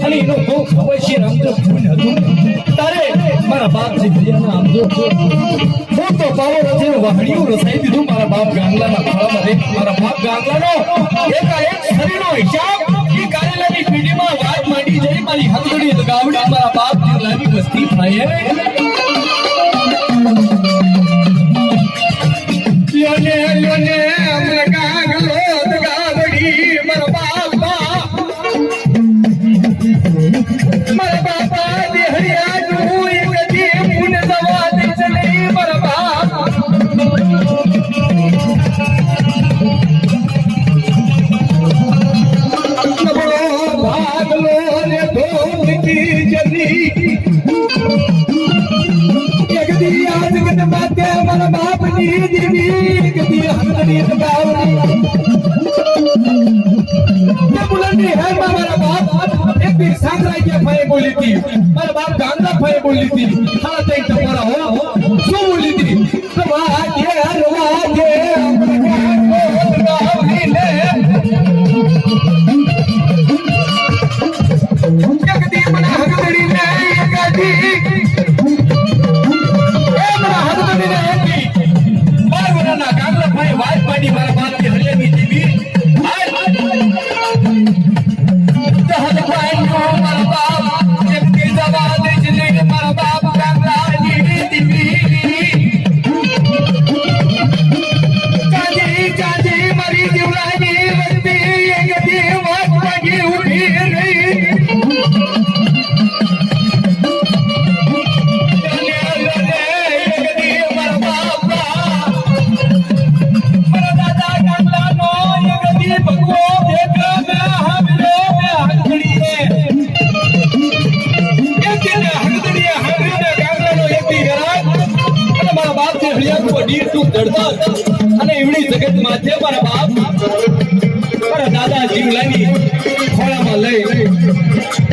અને એનો દુઃખ અવશ્ય રમતો હતું તારે મારા બાપની દયાને આમજો હું તો પાવો રચીને વાહણીયું રસાઈ દીધું મારા બાપ ગાંગલાના ખોળામાં રે મારા બાપ ગાંગલાનો એકાએક શરીરનો હિસાબ એ કારેલાની પીઢીમાં વાત માંડી જઈ મારી હથકડી લગાવડી મારા બાપ જીવલાની વસ્તી થાય લોને અમર ગાંગલો લગાવડી મારા બાપા દેહરિયા નું એક દી પુન દવા દે ચલે મારા બાપ ભાગલો ને ધોમ કી જની એક દી આજ ગત માતે મારા બાપ ની દીવી એક દી હંદરી દબાવડી ये बुलंदी है मारा बाप एक भी सांगराई के भाई बोली थी मारा बाप गांगला भाई बोली थी खाना देख तुम्हारा हो जो बोली थी रवा के गावली ले एक दी मना हगदड़ी ने एक दी ए मना हगदड़ी ने एक दी मार वरना गांगला भाई वाइफ पानी मारा बाप की हरिया की जीवी અને એવડી જગત માથે મારા બાપ મારા દાદા જીવલાની ખોળામાં લઈ